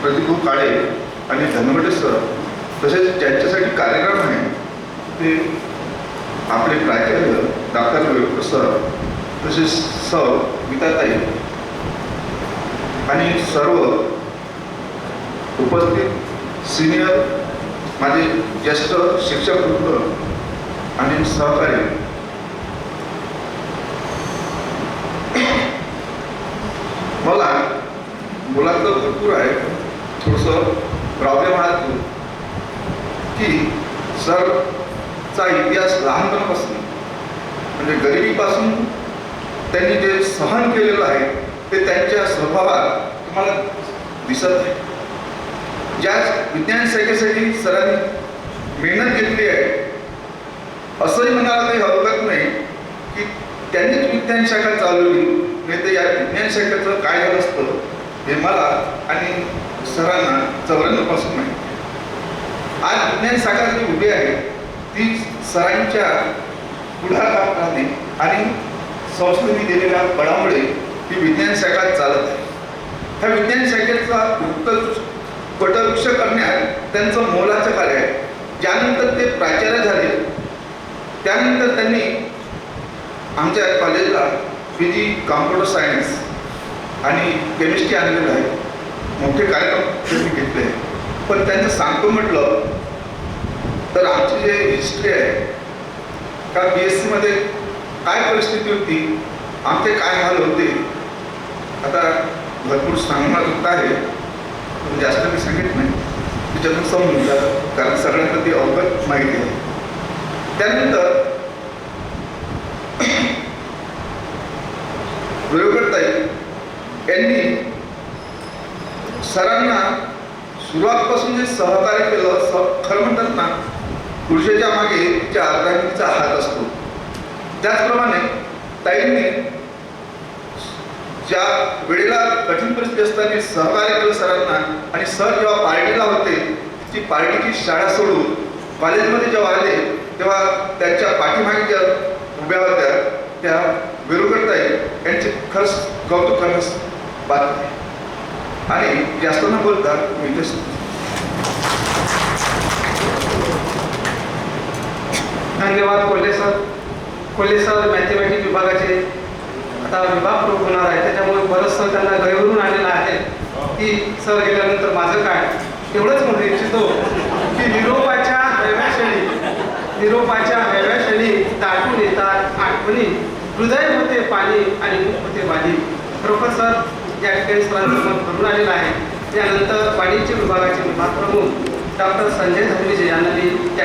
प्रदीपभाऊ काळे आणि धनवटे सर, तसेच ज्यांच्यासाठी कार्यक्रम आहे ते आपले प्राचार्य डॉक्टर वेळकर सर, तसेच सर गीताताई आणि सर्व उपस्थित सिनियर माझे ज्येष्ठ शिक्षक वृंद आणि सहकारी, मला मुलाचं भरपूर आहे. थोडंसं प्रॉब्लेम हा की सरचा इतिहास लहानपणापासून म्हणजे गरिबीपासून त्यांनी जे सहन केलेलं आहे ते त्यांच्या स्वभावात तुम्हाला दिसत आहे. ज्या विज्ञान शाखेसाठी सरांनी मेहनत घेतली आहे असंही म्हणायला काही हरकत नाही की त्यांनीच विज्ञान शाखा चालवली, नाही तर या विज्ञान शाखेचं काय झालं असतं हे मला आणि सरांना 94 पासून माहिती. आज विज्ञान शाखा जी उभी आहे ती सरांच्या पुढाकाराने आणि संस्थेने दिलेल्या बळामुळे ही विज्ञान शाखा चालत आहे. ह्या विज्ञान शाखेचा पटवृक्ष करण्यात त्यांचं मोलाचं कार्य आहे. ज्यानंतर ते प्राचार्य झाले त्यानंतर त्यांनी आमच्या कॉलेजला PG कॉम्प्युटर सायन्स आणि केमिस्ट्री आणलेलं आहे. मोठे कार्यक्रम त्यांनी घेतले आहे. पण त्यांचं सांगतो म्हटलं तर आमची जे हिस्ट्री आहे का BSc मध्ये काय परिस्थिती होती, आमचे काय हाल होते, आता भरपूर सांगणार होत आहे, जास्त मी सांगित नाही, त्याच्यातून समजून जातं कारण सगळ्यांना ती अवगत माहिती आहे. त्यानंतर वेळकरताई यांनी सरांना सुरुवातपासून जे सहकार्य केलं, खरं म्हणतात ना पुरुषाच्या मागे तिच्या अर्धांगीचा हात असतो, त्याचप्रमाणे ताईंनी ज्या वेळेला कठीण परिस्थिती असताना सहकार्य केलं सरांना. आणि सर जेव्हा पार्टीला होते ती पार्टीची शाळा सोडून कॉलेजमध्ये जेव्हा आले तेव्हा त्यांच्या पाठीमागे ज्या उभ्या होत्या त्या वेळकरताई यांचे खरंच कौतुक करण्यास बात आहे. आणि जास्त न बोलता मी इथेच धन्यवाद कोल्हे सर मॅथमॅटिक्स विभागाचे आता विभाग प्रमुख होणार आहे, त्याच्यामुळे बरंचसं त्यांना गैरून आलेलं आहे की सर गेल्यानंतर माझं काय. एवढंच म्हणू इच्छितो की निरोपाच्या हव्या क्षणी दाटून येतात आठवणी, हृदय होते पाणी आणि मुख होते बाली. प्रोफेसर या ठिकाणी सरांचं मत भरून आलेलं आहे. त्यानंतर वाणिज्य विभागाचे विभाग प्रमुख डॉक्टर संजय धनविजे यांना त्या